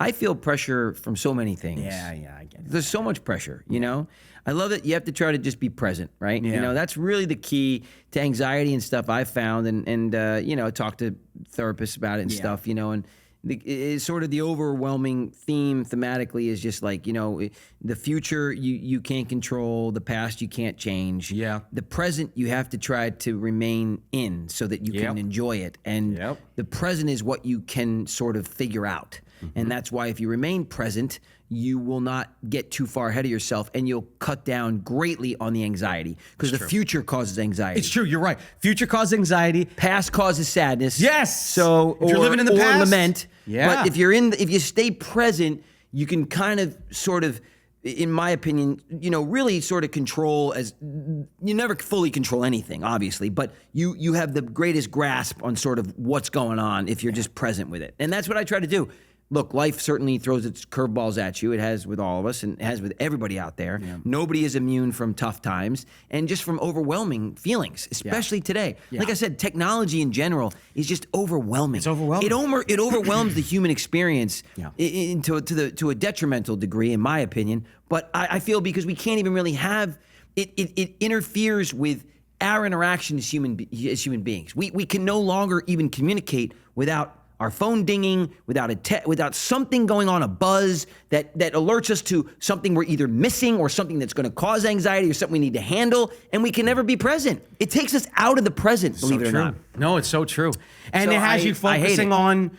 I feel pressure from so many things. Yeah, I get it. There's so much pressure, you know? I love it. You have to try to just be present, right? Yeah. You know, that's really the key to anxiety and stuff I've found. And you know, talk to therapists about it and stuff, you know, and it's sort of the overwhelming theme thematically is just like, you know, the future you can't control, the past you can't change. Yeah. The present you have to try to remain in so that you can enjoy it. And the present is what you can sort of figure out. And that's why if you remain present, you will not get too far ahead of yourself and you'll cut down greatly on the anxiety because the future causes anxiety. It's true. You're right. Future causes anxiety. Past causes sadness. Yes. So if you're living in the or past, lament. Yeah. But if you stay present, you can kind of sort of, in my opinion, you know, really sort of control as you never fully control anything, obviously, but you have the greatest grasp on sort of what's going on if you're just present with it. And that's what I try to do. Look, life certainly throws its curveballs at you. It has with all of us and it has with everybody out there. Yeah. Nobody is immune from tough times and just from overwhelming feelings, especially today. Yeah. Like I said, technology in general is just overwhelming. It's overwhelming. It overwhelms the human experience to a detrimental degree, in my opinion. But I feel because we can't even really have it. It interferes with our interaction as human beings. We can no longer even communicate without our phone dinging, without something going on, a buzz that alerts us to something we're either missing or something that's going to cause anxiety or something we need to handle, and we can never be present. It takes us out of the present, believe it or not. No, it's so true. And So it has you I hate focusing it. on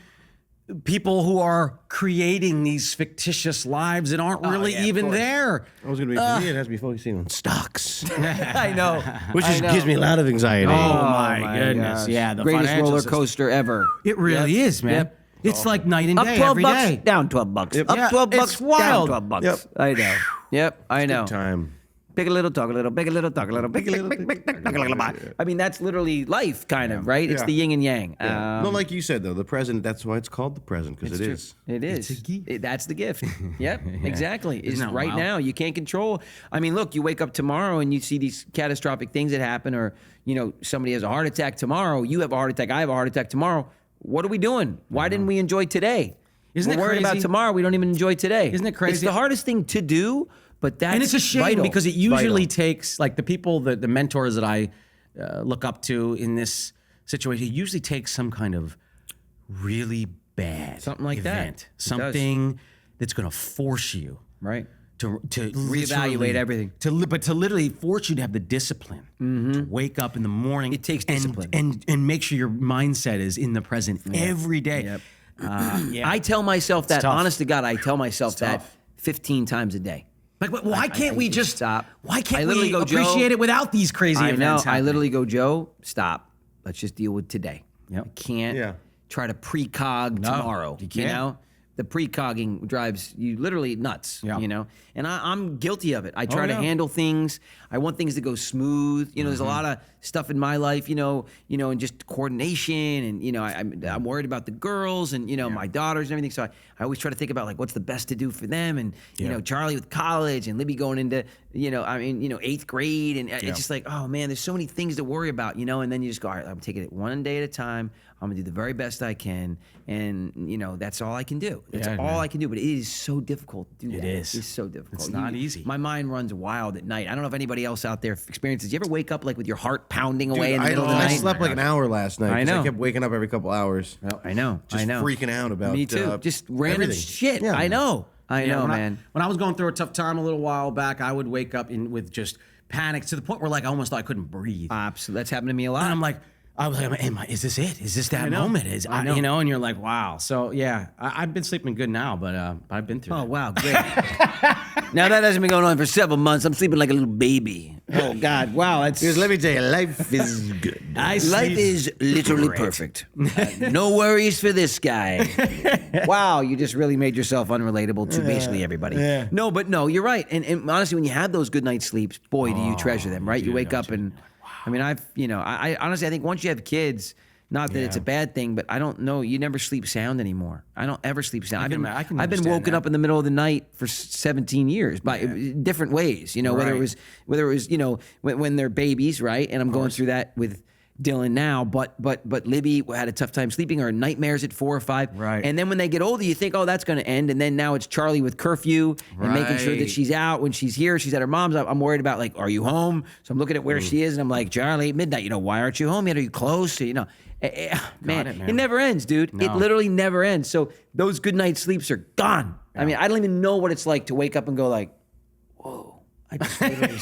people who are creating these fictitious lives that aren't really yeah, of even course. there. I was going to be for me. It has to be focusing on stocks, I know. which just gives me a lot of anxiety. Oh, my goodness. gosh. Yeah, the Greatest financial roller system. coaster ever. It really is, man. Yep. It's like night and Up day 12 every bucks, day. down 12 bucks. Yep. Up Yeah, 12 it's bucks, down wild. 12 bucks. Yep. I know. Yep, I know. Time. Big a little, talk a little, big a little, talk a little, big a little, big, talk a little. I mean, that's literally life, kind of, right? It's Yeah. the yin and yang. No, like you said though, the present. That's why it's called the present because it is. It is. It's a gift. That's the gift. Yep, exactly. Is that right wild? now. You can't control. I mean, look, you wake up tomorrow and you see these catastrophic things that happen, or you know, somebody has a heart attack tomorrow. You have a heart attack. I have a heart attack tomorrow. What are we doing? Why didn't we enjoy today? Isn't We're it worried about crazy? tomorrow. We don't even enjoy today. Isn't it crazy? It's the hardest thing to do, but that's And it's a shame vital. because it It's usually vital. takes, like the people, the mentors that I look up to in this situation, it usually takes some kind of really bad Something like that. event. It does. Something that's going to force you right. to Reevaluate literally- everything. but to literally force you to have the discipline to wake up in the morning. It takes discipline. and make sure your mindset is in the present every day. Yep. Yeah. I tell myself that. tough. Honest to God, I tell myself that tough. 15 times a day. Like, why can't we just stop? Why I can't literally we go, Joe, appreciate it without these crazy I know. events? I happening? literally go, Joe, stop. Let's just deal with today. Yep. I can't Yeah. try to precog tomorrow. you can't. know? The precogging drives you literally nuts, Yeah. you know? And I'm guilty of it. I try to yeah. handle things. I want things to go smooth. You know, there's a lot of stuff in my life, you know, and just coordination and, you know, I'm worried about the girls and, you know, my daughters and everything. So I always try to think about like what's the best to do for them and, you know, Charlie with college and Libby going into, you know, 8th grade. And it's just like, oh man, there's so many things to worry about, you know? And then you just go, all right, I'm taking it one day at a time. I'm gonna do the very best I can. And, you know, that's all I can do. That's all I can do. But it is so difficult to do that. It is. It's so difficult. It's not easy. My mind runs wild at night. I don't know if anybody else out there experiences. You ever wake up like with your heart pounding away in the middle of the I night? slept like an hour last night. I 'cause know. I kept waking up every couple hours. I know. Just I know. freaking out about Me too. Just random everything. shit. Yeah. I know. I know, when man. when I was going through a tough time a little while back, I would wake up with just panic to the point where like I almost thought I couldn't breathe. Absolutely. That's happened to me a lot. And I'm like, I was like, is this it? Is this that know. moment? I know. You know, and you're like, wow. So yeah, I've been sleeping good now, but I've been through Oh, that. wow. Great. Now, that hasn't been going on for several months. I'm sleeping like a little baby. Oh, God. Wow. That's... Because let me tell you, life is good. Life sleep is literally great. perfect. No worries for this guy. Wow, you just really made yourself unrelatable to basically everybody. No, but no, you're right. And honestly, when you have those good night sleeps, boy, do you treasure them, right? You wake up and, I mean, I honestly, I think once you have kids, not that it's a bad thing, but I don't know. You never sleep sound anymore. I don't ever sleep sound. I can I've been understand woken that. up in the middle of the night for 17 years by different ways. You know, whether it was you know when they're babies, right? And I'm going through that with Dylan now, but Libby had a tough time sleeping, or nightmares at 4 or 5. Right. And then when they get older, you think, oh, that's going to end. And then now it's Charlie with curfew and making sure that Right. she's out when she's here. She's at her mom's. I'm worried about, like, are you home? So I'm looking at where she is, and I'm like, Charlie, midnight, why aren't you home yet? Are you close? Man, man. it never ends, dude. It literally never ends. So those good night sleeps are gone. I mean, I don't even know what it's like to wake up and go like, whoa, I just literally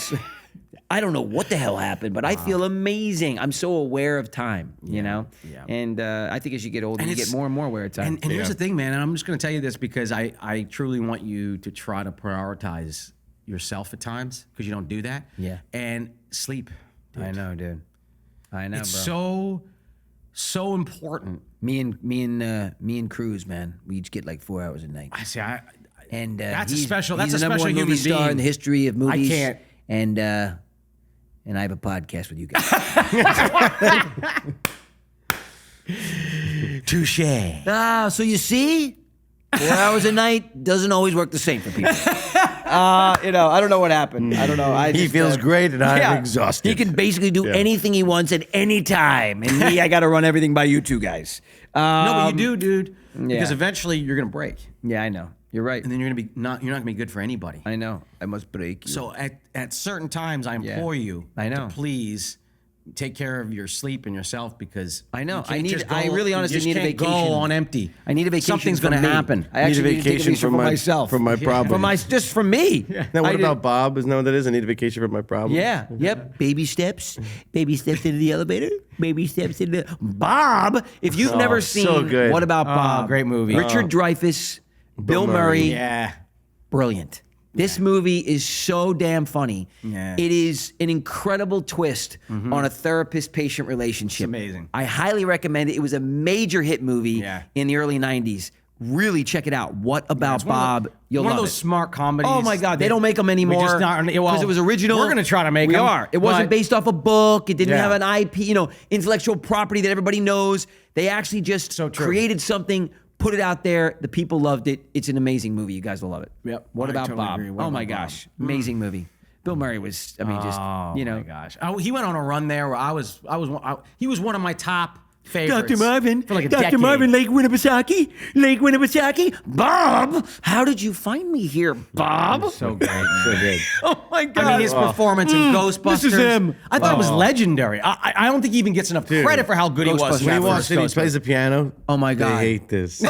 I don't know what the hell happened, but I feel amazing. I'm so aware of time, you know? Yeah. And I think as you get older, you get more and more aware of time. And here's the thing, man, and I'm just going to tell you this because I truly want you to try to prioritize yourself at times because you don't do that. Yeah. And sleep. Dude. I know, dude. I know, It's bro. so important. Me and Cruz, man, we each get like 4 hours a night. I say, And that's a he's special. he's That's a the number special one movie human star being. in the history of movies. can't. And I have a podcast with you guys. touche. So you see, 4 hours a night doesn't always work the same for people. I don't know what happened. I don't know. He feels great, and I'm exhausted. He can basically do anything he wants at any time, and me, I got to run everything by you two guys. No, but you do, dude. Because yeah. eventually you're gonna break, Yeah, I know. You're right. and then you're not gonna be good for anybody. I know. I must break you. So at certain times, I implore you I know. to please take care of your sleep and yourself because I know. you can't I just really honestly you just need a can't vacation. Go on empty. I need a vacation. Something's from gonna me. happen. I actually need a vacation from myself. from my problems. Just from me. Now, what I did- about Bob? Isn't that what that is? I need a vacation from my problems. Yeah. Yep. Baby steps. Baby steps into the elevator. Baby steps into Bob. If you've never seen so good. What About Bob? great movie. Richard Dreyfuss, Bill Murray. Yeah. Brilliant. This movie is so damn funny. Yeah. It is an incredible twist on a therapist-patient relationship. It's amazing. I highly recommend it. It was a major hit movie in the early 90s. Really check it out. What About Bob? You'll one love of those it. smart comedies. Oh my God, they that don't make them anymore. we just not- well, it was original. We're gonna try to make we them. We are. It wasn't but- based off a book. It didn't Yeah. have an IP, intellectual property that everybody knows. They actually just So true. created something, put it out there. The people loved it. It's an amazing movie. You guys will love it. Yep. What I About totally Bob? agree. What Oh my About Bob? gosh, amazing movie. Bill Murray was. I mean, just Oh my gosh. He went on a run there where he was one of my top favorites. Dr. Marvin, for like a Dr. decade. Marvin, Lake Winnipesaukee, Bob. How did you find me here, Bob? So great, man. So good. Oh my God! I mean, his performance in Ghostbusters. this is him. I thought it was legendary. I don't think he even gets enough credit for how good he was. Ghostbusters. When he for walks in, he Ghostbusters. plays the piano. Oh my God. They hate this.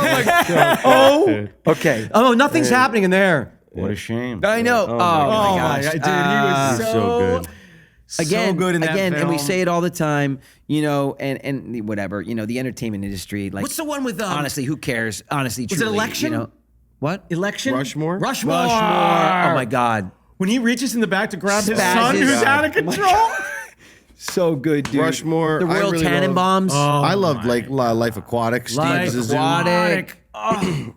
Okay. Oh, nothing's happening in there. What a shame. I know. Oh, my gosh. dude, he was so good. Again, so good in that and we film. say it all the time, and whatever, the entertainment industry. Like, What's the one with honestly, who cares? Honestly, Was it truly, Election? What? Election? Rushmore? Rushmore. Rushmore. Oh my God. When he reaches in the back to grab his Spazzes. son who's God. out of control. So good, dude. Rushmore. The I Royal really Tannenbaums. I loved like Life Aquatic. Steve Life Zissou. Aquatic. Oh,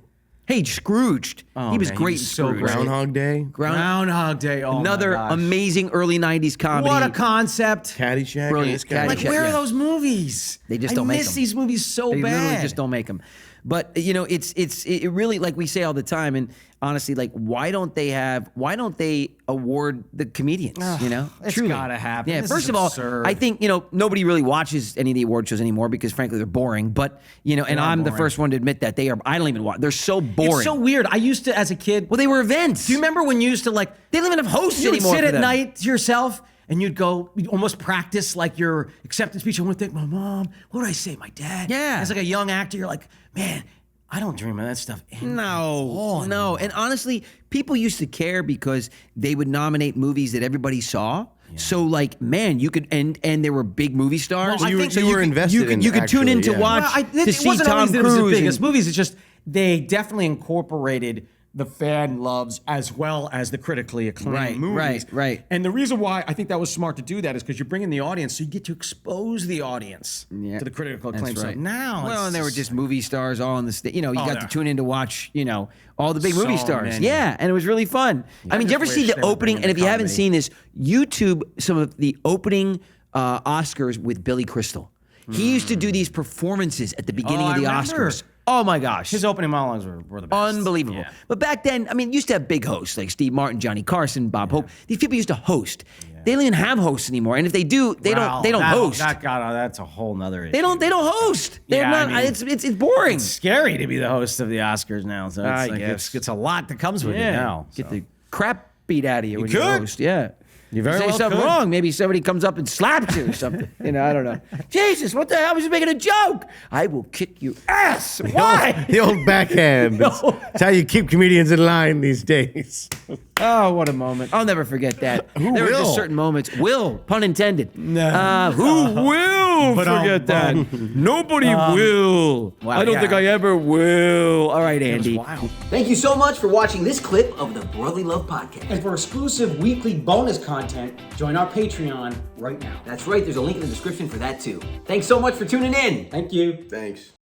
Hey, Scrooged. he was man, great he was in so Scrooged. great. Groundhog Day. Groundhog Day. Oh, Another my gosh. amazing early 90s comedy. What a concept. Caddyshack. Brilliant. This guy- Caddyshack. Like, where yeah. are those movies? They just don't make I miss them. these movies so They bad. literally just don't make them. But it really, like we say all the time, and honestly, like why don't they award the comedians? It's Truly. gotta happen. Yeah. This First is of all, absurd. I think nobody really watches any of the award shows anymore because frankly they're boring. But and I'm the boring. first one to admit that they are. I don't even watch. They're so boring. It's so weird. I used to, as a kid, well, they were events. do you remember when you used to like, They don't even have hosts you would anymore. sit for at them. night to yourself and you'd almost practice like your acceptance speech. I want to thank my mom. What did I say? My dad. Yeah. As like a young actor, you're like, man, I don't dream of that stuff. No. And honestly, people used to care because they would nominate movies that everybody saw. So like, man, you could and there were big movie stars. Well, I think you were invested in You could tune actually, in to yeah. watch Well, to see wasn't Tom always that it was Cruise. the biggest and- movies. It's just they definitely incorporated the fan loves as well as the critically acclaimed Right, movies. right. And the reason why I think that was smart to do that is because you're bringing the audience, so you get to expose the audience to the critical acclaim. That's right. So now, well, and they were just movie stars all on the stage. You got yeah. to tune in to watch, all the big So movie stars. many. Yeah, and it was really fun. I mean, just did you ever see wish the they were opening? bringing And if the you haven't comedy. seen this, YouTube some of the opening Oscars with Billy Crystal. He used to do these performances at the beginning Oh, of the I remember. Oscars. Oh my gosh. his opening monologues were the best. Unbelievable. Yeah. But back then, I mean, you used to have big hosts like Steve Martin, Johnny Carson, Bob Hope. These people used to host. They don't even have hosts anymore, and if they do, they don't host. That's a whole nother issue. They don't host. They're Yeah, not. I mean, it's boring. It's scary to be the host of the Oscars now. So I it's like guess. it's a lot that comes with it now. Get so. the crap beat out of you when you could. host. Yeah. You very say well something could. wrong. Maybe somebody comes up and slaps you or something. I don't know. Jesus, what the hell? I was just making a joke. I will kick your ass. Why? The old backhand. It's how you keep comedians in line these days. Oh, what a moment. I'll never forget that. There were just will? certain moments. Pun intended. No. Who will forget that? Nobody will. wow, I don't yeah. think I ever will. All right, Andy. Wow. Thank you so much for watching this clip of the Brotherly Love Podcast. And for exclusive weekly bonus content, join our Patreon right now. That's right. There's a link in the description for that, too. Thanks so much for tuning in. Thank you. Thanks.